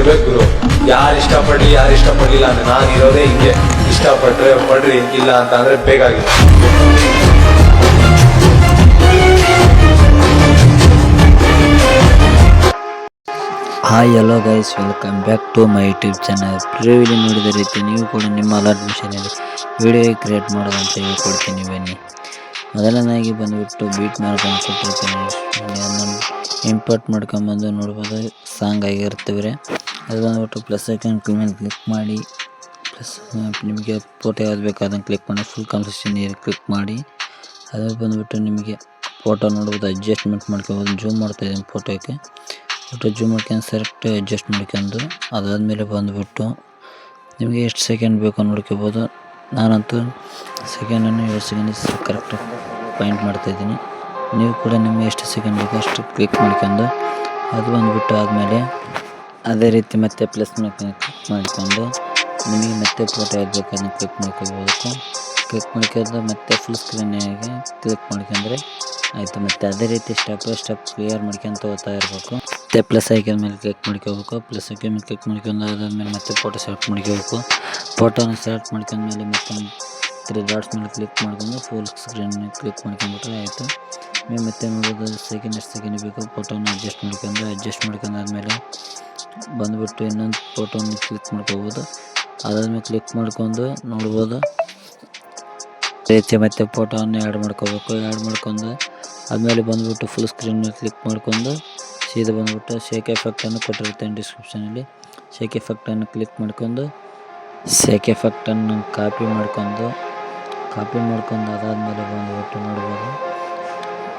ಇರ್ಬೇಕು ಗುರು. ಯಾರು ಇಷ್ಟಪಡ್ಲಿ ಯಾರು ಇಷ್ಟಪಡ್ಲಿಲ್ಲ ಅಂದ್ರೆ ನಾನು ಇರೋದೇ ಹಿಂಗೆ. ಇಷ್ಟಪಟ್ರೆ ಪಡ್ರಿ, ಇಲ್ಲ ಅಂತ ಅಂದ್ರೆ ಬೇಕಾಗಿಲ್ಲ. Hi hello guys, welcome back to my YouTube channel. Previously ನೋಡಿದ ರೀತಿ ನೀವು ಕೂಡ ನಿಮ್ಮ ಅಲರ್ಟ್ ಮಿಷನಲ್ಲಿ ವಿಡಿಯೋ ಕ್ರಿಯೇಟ್ ಮಾಡೋದಂತ ಹೇಳ್ಕೊಡ್ತೀನಿ ಬನ್ನಿ. ಮೊದಲನೇದಾಗಿ ಬಂದುಬಿಟ್ಟು ಬೀಟ್ ಮಾಡ್ಕೊಂಡು ಕೊಟ್ಟಿರ್ತೀನಿ, ಅದನ್ನು ಇಂಪೋರ್ಟ್ ಮಾಡ್ಕೊಂಬಂದು ನೋಡ್ಬೋದು. ಸಾಂಗ್ ಆಗಿರ್ತವೆ. ಅದು ಬಂದುಬಿಟ್ಟು ಪ್ಲಸ್ ಐಕನ್ ಮೇಲೆ ಕ್ಲಿಕ್ ಮಾಡಿ, ಪ್ಲಸ್ ನಿಮಗೆ ಫೋಟೋ ಯಾವ್ದು ಬೇಕು ಅದನ್ನು ಕ್ಲಿಕ್ ಮಾಡಿ ಫುಲ್ ಕಂಪ್ಲೀಷನ್ ಕ್ಲಿಕ್ ಮಾಡಿ. ಅದು ಬಂದುಬಿಟ್ಟು ನಿಮಗೆ ಫೋಟೋ ನೋಡ್ಬೋದು, ಅಡ್ಜಸ್ಟ್ಮೆಂಟ್ ಮಾಡ್ಕೊಬೋದು. ಜೂಮ್ ಮಾಡ್ತಾಯಿದ್ದೀನಿ ಫೋಟೋಕ್ಕೆ. ಫೋಟೋ ಜೂಮ್ ಮಾಡ್ಕೊಂಡು ಸೆಲೆಕ್ಟ್ ಅಡ್ಜಸ್ಟ್ ಮಾಡ್ಕೊಂಡು ಅದಾದಮೇಲೆ ಬಂದುಬಿಟ್ಟು ನಿಮಗೆ ಎಷ್ಟು ಸೆಕೆಂಡ್ ಬೇಕೋ ನೋಡ್ಕೋಬೋದು. ನಾನಂತೂ ಸೆಕೆಂಡನ್ನು 7 ಸೆಕೆಂಡ್ ಕರೆಕ್ಟಾಗಿ ಪಾಯಿಂಟ್ ಮಾಡ್ತಾಯಿದ್ದೀನಿ. ನೀವು ಕೂಡ ನಿಮಗೆ ಎಷ್ಟು ಸೆಕೆಂಡ್ ಬೇಕೋ ಅಷ್ಟು ಕ್ಲಿಕ್ ಮಾಡ್ಕೊಂಡು ಅದು ಬಂದುಬಿಟ್ಟು ಆದಮೇಲೆ ಅದೇ ರೀತಿ ಮತ್ತೆ ಪ್ಲಸ್ ಕ್ಲಿಕ್ ಮಾಡ್ಕೊಂಡು ನಿಮಗೆ ಮತ್ತೆ ಫೋಟೋ ಯಾವ್ದು ಬೇಕು ಅದನ್ನು ಕ್ಲಿಕ್ ಮಾಡ್ಕೋಬೇಕು. ಕ್ಲಿಕ್ ಮಾಡ್ಕೊಂಡು ಮತ್ತೆ ಫುಲ್ ಸ್ಕ್ರೀನಿಗೆ ಕ್ಲಿಕ್ ಮಾಡ್ಕೊಂಡ್ರೆ ಆಯಿತು. ಮತ್ತು ಅದೇ ರೀತಿ ಸ್ಟೆಪ್ ಬೈ ಸ್ಟೆಪ್ ಕ್ಲಿಯರ್ ಮಾಡ್ಕೊಂತ ಹೋಗ್ತಾ ಇರಬೇಕು. ಮತ್ತು ಪ್ಲಸ್ ಐಕನ್ ಮೇಲೆ ಕ್ಲಿಕ್ ಮಾಡ್ಕೋಬೇಕು. ಪ್ಲಸ್ ಐಕನ್ ಮೇಲೆ ಕ್ಲಿಕ್ ಮಾಡ್ಕೊಂಡು ಅದಾದಮೇಲೆ ಮತ್ತೆ ಫೋಟೋ ಸೆಲೆಕ್ಟ್ ಮಾಡ್ಕೋಬೇಕು. ಫೋಟೋನ ಸೆಲೆಕ್ಟ್ ಮಾಡ್ಕೊಂಡ್ಮೇಲೆ ಮತ್ತೆ 3 ಡಾಟ್ಸ್ ಮೇಲೆ ಕ್ಲಿಕ್ ಮಾಡ್ಕೊಂಡು ಫುಲ್ ಸ್ಕ್ರೀನ್ ಕ್ಲಿಕ್ ಮಾಡ್ಕೊಂಡ್ಬಿಟ್ರೆ ಆಯಿತು. ನೀವು ಮತ್ತೆ ನೋಡೋದು ಸೆಕೆಂಡ್ ಎಷ್ಟು ಸೆಕೆಂಡ್ ಬೇಕು ಫೋಟೋನ ಅಡ್ಜಸ್ಟ್ ಮಾಡ್ಕೊಂಡಾದ್ಮೇಲೆ ಬಂದುಬಿಟ್ಟು ಇನ್ನೊಂದು ಫೋಟೋನ ಕ್ಲಿಕ್ ಮಾಡ್ಕೋಬೋದು. ಅದಾದ್ಮೇಲೆ ಕ್ಲಿಕ್ ಮಾಡ್ಕೊಂಡು ನೋಡ್ಬೋದು ರೀತಿ ಮತ್ತೆ ಫೋಟೋವನ್ನು ಆ್ಯಡ್ ಮಾಡ್ಕೋಬೇಕು. ಆ್ಯಡ್ ಮಾಡ್ಕೊಂಡು ಆದಮೇಲೆ ಬಂದುಬಿಟ್ಟು ಫುಲ್ ಸ್ಕ್ರೀನ್ ಮೇಲೆ ಕ್ಲಿಕ್ ಮಾಡ್ಕೊಂಡು ಸೀದಾ ಬಂದುಬಿಟ್ಟು ಶೇಕ್ ಎಫೆಕ್ಟನ್ನು ಕೊಟ್ಟಿರ್ತೇನೆ ಡಿಸ್ಕ್ರಿಪ್ಷನಲ್ಲಿ. ಶೇಕ್ ಎಫೆಕ್ಟನ್ನು ಕ್ಲಿಕ್ ಮಾಡ್ಕೊಂಡು ಶೇಕ್ ಎಫೆಕ್ಟನ್ನು ಕಾಪಿ ಮಾಡ್ಕೊಂಡು ಅದಾದಮೇಲೆ ಬಂದುಬಿಟ್ಟು ನೋಡ್ಬೋದು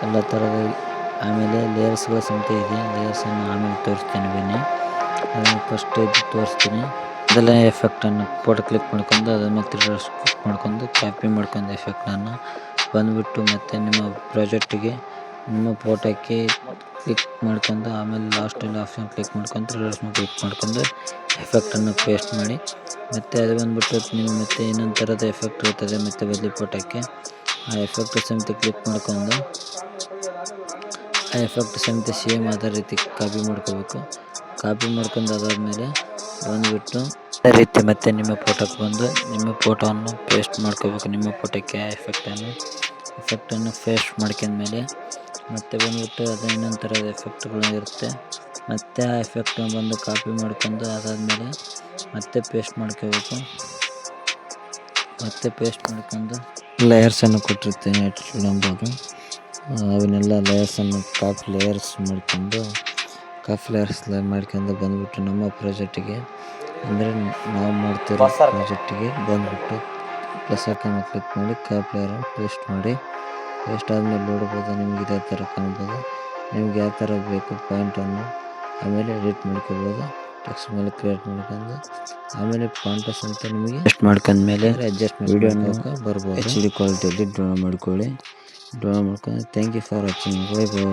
ಎಲ್ಲ ಥರದ. ಆಮೇಲೆ ಲೇಯರ್ಸ್ಗಳ ಸಮೇತ ಇದೆ. ಲೇಯರ್ಸನ್ನು ಆಮೇಲೆ ತೋರಿಸ್ತೀನಿ ಬನ್ನಿ. ಅದನ್ನು ಫಸ್ಟ್ ಇದು ತೋರಿಸ್ತೀನಿ. ಅದೆಲ್ಲ ಎಫೆಕ್ಟನ್ನು ಫೋಟೋ ಕ್ಲಿಕ್ ಮಾಡ್ಕೊಂಡು ಅದಾದ್ಮೇಲೆ 3 ಡಾಟ್ಸ್ ಕ್ಲಿಕ್ ಮಾಡ್ಕೊಂಡು ಕಾಪಿ ಮಾಡ್ಕೊಂಡು ಎಫೆಕ್ಟನ್ನು ಬಂದುಬಿಟ್ಟು ಮತ್ತು ನಿಮ್ಮ ಪ್ರಾಜೆಕ್ಟಿಗೆ ನಿಮ್ಮ ಫೋಟೋಕ್ಕೆ ಕ್ಲಿಕ್ ಮಾಡ್ಕೊಂಡು ಆಮೇಲೆ ಲಾಸ್ಟಲ್ಲಿ ಆಪ್ಷನ್ ಕ್ಲಿಕ್ ಮಾಡ್ಕೊಂಡು 3 ಡಾಟ್ಸ್ ಕ್ಲಿಕ್ ಮಾಡ್ಕೊಂಡು ಎಫೆಕ್ಟನ್ನು ಪೇಸ್ಟ್ ಮಾಡಿ. ಮತ್ತು ಅದು ಬಂದುಬಿಟ್ಟು ನೀವು ಮತ್ತೆ ಇನ್ನೊಂದು ಥರದ ಎಫೆಕ್ಟ್ ಇರ್ತದೆ ಮತ್ತು ಬದಲಿ ಫೋಟೋಕ್ಕೆ ಆ ಎಫೆಕ್ಟ್ ಸಮೇತ ಕ್ಲಿಕ್ ಮಾಡ್ಕೊಂಡು ಆ ಎಫೆಕ್ಟ್ ಸಮೇತ ಸೇಮ್ ಅದೇ ರೀತಿ ಕಾಪಿ ಮಾಡ್ಕೋಬೇಕು. ಕಾಪಿ ಮಾಡ್ಕೊಂಡು ಅದಾದಮೇಲೆ ಬಂದುಬಿಟ್ಟು ಅದೇ ರೀತಿ ಮತ್ತೆ ನಿಮ್ಮ ಫೋಟೋಕ್ಕೆ ಬಂದು ನಿಮ್ಮ ಫೋಟೋವನ್ನು ಪೇಸ್ಟ್ ಮಾಡ್ಕೋಬೇಕು. ನಿಮ್ಮ ಫೋಟೋಕ್ಕೆ ಆ ಎಫೆಕ್ಟನ್ನು ಪೇಸ್ಟ್ ಮಾಡ್ಕೊಂಡ್ಮೇಲೆ ಮತ್ತೆ ಬಂದುಬಿಟ್ಟು ಅದು ಇನ್ನೊಂದು ಥರದ ಎಫೆಕ್ಟ್ಗಳು ಇರುತ್ತೆ. ಮತ್ತು ಆ ಎಫೆಕ್ಟನ್ನು ಬಂದು ಕಾಪಿ ಮಾಡ್ಕೊಂಡು ಅದಾದಮೇಲೆ ಮತ್ತೆ ಪೇಸ್ಟ್ ಮಾಡ್ಕೋಬೇಕು. ಮತ್ತೆ ಪೇಸ್ಟ್ ಮಾಡ್ಕೊಂಡು ಲೇಯರ್ಸನ್ನು ಕೊಟ್ಟಿರ್ತೀನಿ ಇಟ್ಕೊಳ್ಬೋದು. ಅವನ್ನೆಲ್ಲ ಲೇಯರ್ಸನ್ನು ಕಾಪಿ ಲೇಯರ್ಸ್ ಮಾಡ್ಕೊಂಡು ಬಂದುಬಿಟ್ಟು ನಮ್ಮ ಪ್ರಾಜೆಕ್ಟಿಗೆ ಅಂದರೆ ನಾವು ಮಾಡ್ತಿರೋ ಪ್ರಾಜೆಕ್ಟಿಗೆ ಬಂದುಬಿಟ್ಟು ಪ್ಲಸ್ ಐಕನ್ ಕ್ಲಿಕ್ ಮಾಡಿ ಕಾಪಿ ಲೇಯರ್ ಪೇಸ್ಟ್ ಮಾಡಿ. ಪೇಸ್ಟ್ ಆದಮೇಲೆ ನೋಡ್ಬೋದು ನಿಮ್ಗೆ ಇದೇ ಥರ ಕಾಣ್ಬೋದು. ನಿಮ್ಗೆ ಯಾವ ಥರ ಬೇಕು ಪಾಯಿಂಟನ್ನು ಆಮೇಲೆ ಎಡಿಟ್ ಮಾಡ್ಕೋಬೋದು. ಟೆಕ್ಸ್ಟ್ ಮೇಲೆ ಕ್ರಿಯೇಟ್ ಮಾಡ್ಕೊಂಡು ಆಮೇಲೆ ಪಾಯಿಂಟಸ್ ಅಂತ ನಿಮಗೆ ಅಡ್ಜಸ್ಟ್ ಮಾಡ್ಕೊಂಡ್ಮೇಲೆ ಅಡ್ಜಸ್ಟ್ಮೆಂಟ್ ವಿಡಿಯೋನ ಬರ್ಬೋದು. HD ಕ್ವಾಲಿಟಿಯಲ್ಲಿ ಡ್ರಾ ಮಾಡ್ಕೊಳ್ಳಿ. Thank you for watching. Bye by.